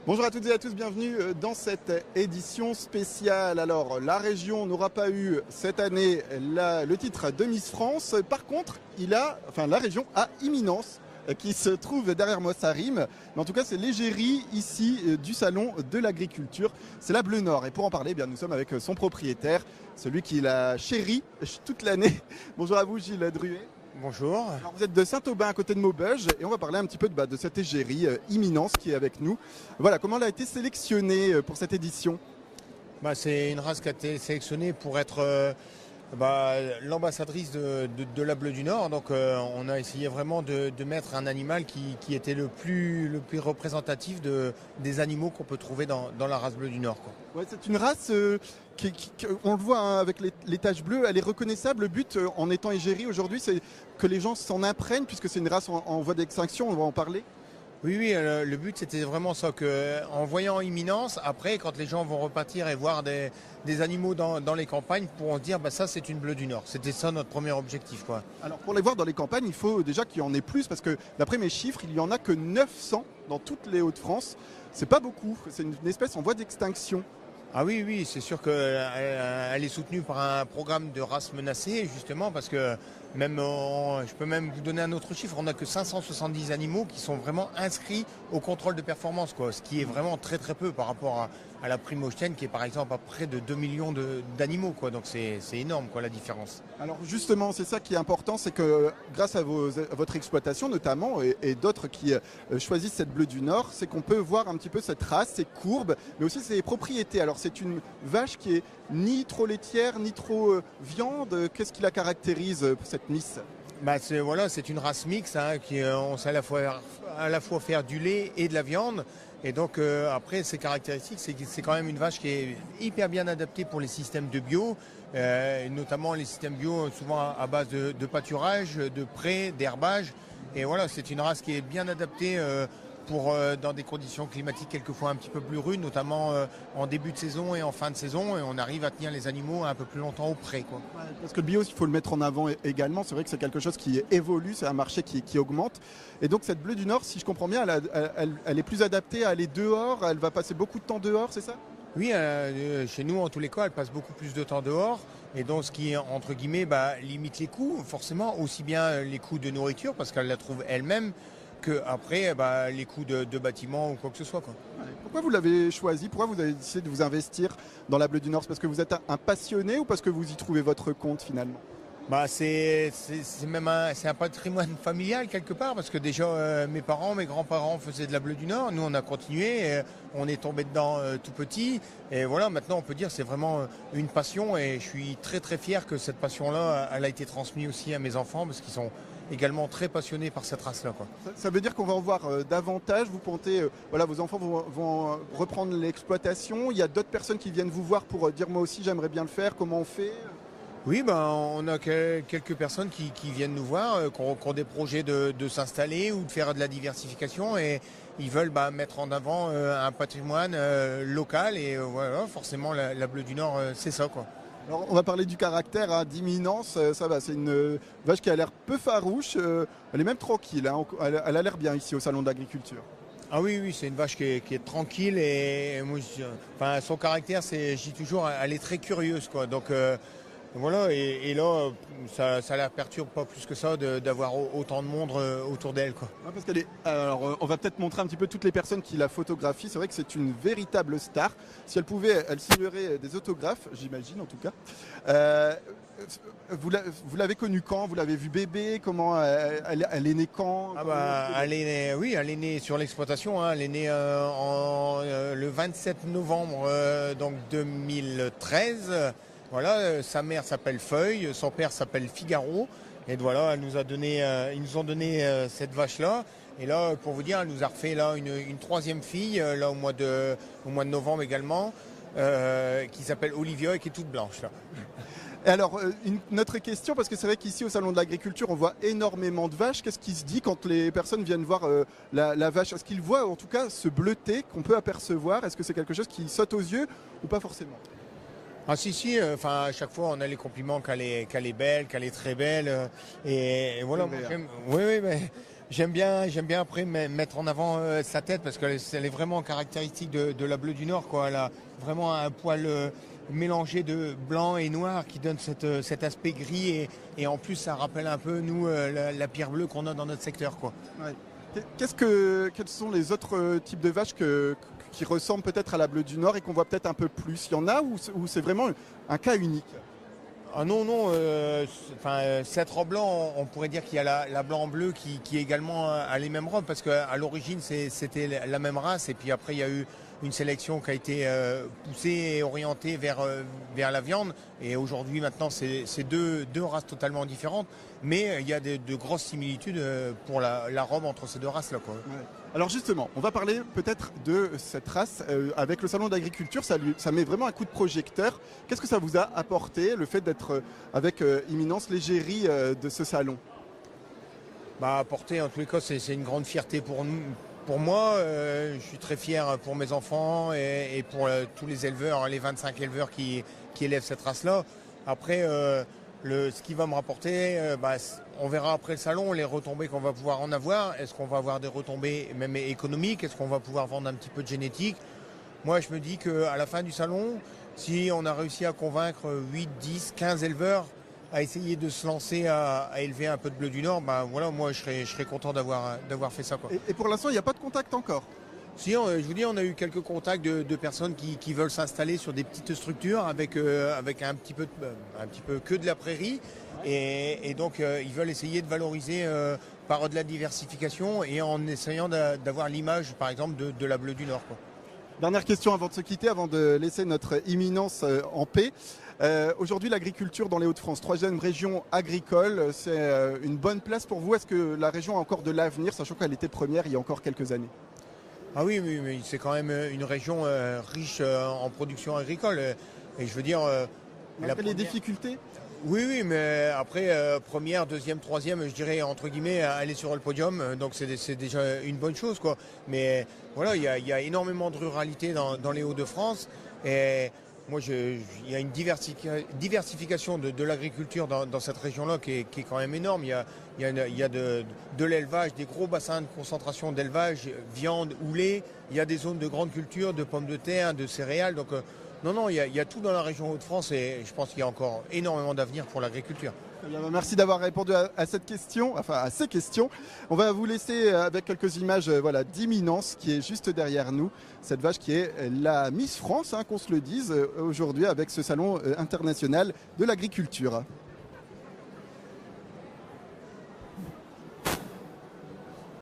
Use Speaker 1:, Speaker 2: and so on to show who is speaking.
Speaker 1: Bonjour à toutes et à tous, bienvenue dans cette édition spéciale. Alors, la région n'aura pas eu cette année le titre de Miss France. Par contre, la région a Imminence qui se trouve derrière moi, ça rime. Mais en tout cas, c'est l'égérie ici du Salon de l'Agriculture. C'est la Bleu Nord. Et pour en parler, nous sommes avec son propriétaire, celui qui la chérit toute l'année. Bonjour à vous, Gilles Druet.
Speaker 2: Bonjour.
Speaker 1: Alors, vous êtes de Saint-Aubin à côté de Maubeuge et on va parler un petit peu de cette égérie Imminence qui est avec nous. Voilà, comment elle a été sélectionnée pour cette édition?
Speaker 2: C'est une race qui a été sélectionnée pour être l'ambassadrice de la Bleu du Nord. Donc on a essayé vraiment de mettre un animal qui était le plus représentatif des animaux qu'on peut trouver dans la race Bleu du Nord, quoi.
Speaker 1: Ouais, c'est une race on le voit avec les taches bleues, elle est reconnaissable. Le but en étant égérie aujourd'hui, c'est que les gens s'en imprègnent puisque c'est une race en voie d'extinction, on va en parler.
Speaker 2: Oui, le but c'était vraiment ça, qu'en voyant Imminence, après quand les gens vont repartir et voir des animaux dans les campagnes, pourront se dire ça c'est une Bleu du Nord. C'était ça notre premier objectif, quoi.
Speaker 1: Alors pour les voir dans les campagnes, il faut déjà qu'il y en ait plus parce que d'après mes chiffres, il n'y en a que 900 dans toutes les Hauts-de-France. C'est pas beaucoup, c'est une espèce en voie d'extinction.
Speaker 2: Ah oui, c'est sûr qu'elle est soutenue par un programme de races menacées, justement, parce que je peux même vous donner un autre chiffre, on n'a que 570 animaux qui sont vraiment inscrits au contrôle de performance, quoi, ce qui est vraiment très très peu par rapport à la Primogène qui est par exemple à près de 2 millions d'animaux, quoi. Donc c'est énorme, quoi, la différence.
Speaker 1: Alors justement, c'est ça qui est important, c'est que grâce à votre exploitation notamment et d'autres qui choisissent cette Bleu du Nord, c'est qu'on peut voir un petit peu cette race, ses courbes, mais aussi ses propriétés. Alors c'est une vache qui est ni trop laitière, ni trop viande. Qu'est-ce qui la caractérise, cette Miss?
Speaker 2: C'est une race mixte, hein, on sait à la fois faire du lait et de la viande. Et donc après, ses caractéristiques, c'est que c'est quand même une vache qui est hyper bien adaptée pour les systèmes de bio, notamment les systèmes bio souvent à base de pâturage, de prés, d'herbage. Et voilà, c'est une race qui est bien adaptée dans des conditions climatiques quelquefois un petit peu plus rudes, notamment en début de saison et en fin de saison. Et on arrive à tenir les animaux un peu plus longtemps au pré, quoi.
Speaker 1: Ouais, parce que le bio, il faut le mettre en avant également. C'est vrai que c'est quelque chose qui évolue, c'est un marché qui augmente. Et donc cette Bleu du Nord, si je comprends bien, elle est plus adaptée à aller dehors. Elle va passer beaucoup de temps dehors, c'est ça?
Speaker 2: Oui, chez nous, en tous les cas, elle passe beaucoup plus de temps dehors. Et donc, ce qui, entre guillemets, limite les coûts, forcément, aussi bien les coûts de nourriture, parce qu'elle la trouve elle-même, que après les coûts de bâtiment ou quoi que ce soit, quoi.
Speaker 1: Ouais. Pourquoi vous l'avez choisi? Pourquoi vous avez décidé de vous investir dans la Bleu du Nord? C'est parce que vous êtes un passionné ou parce que vous y trouvez votre compte finalement?
Speaker 2: C'est un patrimoine familial quelque part, parce que déjà mes grands-parents faisaient de la Bleu du Nord. Nous, on a continué, on est tombé dedans tout petit. Et voilà, maintenant, on peut dire que c'est vraiment une passion. Et je suis très très fier que cette passion-là, elle a été transmise aussi à mes enfants, parce qu'ils sont également très passionnés par cette race-là, quoi.
Speaker 1: Ça veut dire qu'on va en voir davantage. Vous comptez, vos enfants vont reprendre l'exploitation. Il y a d'autres personnes qui viennent vous voir pour dire moi aussi j'aimerais bien le faire. Comment on fait?
Speaker 2: Oui, on a quelques personnes qui viennent nous voir, qui ont des projets de s'installer ou de faire de la diversification, et ils veulent mettre en avant un patrimoine local. Et voilà, forcément, la Bleu du Nord, c'est ça, quoi.
Speaker 1: Alors, on va parler du caractère d'Imminence. Ça va, c'est une vache qui a l'air peu farouche. Elle est même tranquille, hein. Elle a l'air bien ici au Salon de l'Agriculture.
Speaker 2: Ah oui, c'est une vache qui est tranquille, et moi, son caractère, je dis toujours, elle est très curieuse, quoi. Donc voilà, et là, ça la perturbe pas plus que ça d'avoir autant de monde autour d'elle, quoi.
Speaker 1: Ouais, parce alors, on va peut-être montrer un petit peu toutes les personnes qui la photographient. C'est vrai que c'est une véritable star. Si elle pouvait, elle signerait des autographes, j'imagine en tout cas. Vous l'avez connue quand? Vous l'avez vue bébé? Comment elle est née quand?
Speaker 2: Elle est née sur l'exploitation, hein. Elle est née le 27 novembre donc 2013. Voilà, sa mère s'appelle Feuille, son père s'appelle Figaro. Et voilà, ils nous ont donné cette vache-là. Et là, pour vous dire, elle nous a refait là une troisième fille, là au mois de novembre également, qui s'appelle Olivia et qui est toute blanche, là.
Speaker 1: Et alors, une autre question, parce que c'est vrai qu'ici au Salon de l'Agriculture, on voit énormément de vaches. Qu'est-ce qui se dit quand les personnes viennent voir la vache? Est-ce qu'ils voient en tout cas ce bleuté qu'on peut apercevoir? Est-ce que c'est quelque chose qui saute aux yeux ou pas forcément?
Speaker 2: Ah si, à chaque fois on a les compliments qu'elle est belle, qu'elle est très belle, et voilà. Oui, J'aime bien après mettre en avant sa tête parce qu'elle est vraiment caractéristique de la bleue du Nord, quoi. Elle a vraiment un poil mélangé de blanc et noir qui donne cet aspect gris et en plus ça rappelle un peu nous la pierre bleue qu'on a dans notre secteur, quoi.
Speaker 1: Ouais. Quels sont les autres types de vaches qui ressemblent peut-être à la bleue du Nord et qu'on voit peut-être un peu plus? Il y en a ou c'est vraiment un cas unique?
Speaker 2: Ah non, non, cette robe-là, on pourrait dire qu'il y a la blanc-bleu qui également a les mêmes robes, parce qu'à l'origine, c'était la même race, et puis après, il y a eu une sélection qui a été poussée et orientée vers la viande, et aujourd'hui, maintenant, c'est deux races totalement différentes, mais il y a de grosses similitudes pour la robe entre ces deux races-là, quoi.
Speaker 1: Ouais. Alors justement, on va parler peut-être de cette race. Avec le salon d'agriculture, ça met vraiment un coup de projecteur. Qu'est-ce que ça vous a apporté, le fait d'être avec Imminence, l'égérie de ce salon?
Speaker 2: Bah, apporter, en tous les cas, c'est une grande fierté pour nous. Pour moi, je suis très fier pour mes enfants et pour tous les éleveurs, les 25 éleveurs qui élèvent cette race-là. Après, ce qui va me rapporter, on verra après le salon les retombées qu'on va pouvoir en avoir. Est-ce qu'on va avoir des retombées même économiques? Est-ce qu'on va pouvoir vendre un petit peu de génétique? Moi, je me dis qu'à la fin du salon, si on a réussi à convaincre 8, 10, 15 éleveurs à essayer de se lancer à élever un peu de bleu du Nord, voilà, moi, je serais content d'avoir fait ça, quoi.
Speaker 1: Et pour l'instant, il n'y a pas de contact encore?
Speaker 2: Si, je vous dis, on a eu quelques contacts de personnes qui veulent s'installer sur des petites structures avec un petit peu que de la prairie. Et donc, ils veulent essayer de valoriser par de la diversification et en essayant d'avoir l'image, par exemple, de la bleue du Nord, quoi.
Speaker 1: Dernière question avant de se quitter, avant de laisser notre Imminence en paix. Aujourd'hui, l'agriculture dans les Hauts-de-France, 3e région agricole, c'est une bonne place pour vous? Est-ce que la région a encore de l'avenir, sachant qu'elle était première il y a encore quelques années?
Speaker 2: Ah oui, mais c'est quand même une région riche en production agricole. Et je veux dire...
Speaker 1: Malgré les difficultés?
Speaker 2: Oui, mais après, première, deuxième, troisième, je dirais, entre guillemets, aller sur le podium, donc c'est déjà une bonne chose, quoi. Mais voilà, il y a énormément de ruralité dans les Hauts-de-France. Et moi, il y a une diversification de l'agriculture dans cette région-là qui est quand même énorme. Il y a de l'élevage, des gros bassins de concentration d'élevage, viande ou lait. Il y a des zones de grande culture, de pommes de terre, de céréales. Donc, non, il y a tout dans la région Hauts-de-France et je pense qu'il y a encore énormément d'avenir pour l'agriculture.
Speaker 1: Merci d'avoir répondu à cette question, enfin à ces questions. On va vous laisser avec quelques images d'Imminence qui est juste derrière nous. Cette vache qui est la Miss France, qu'on se le dise aujourd'hui avec ce salon international de l'agriculture.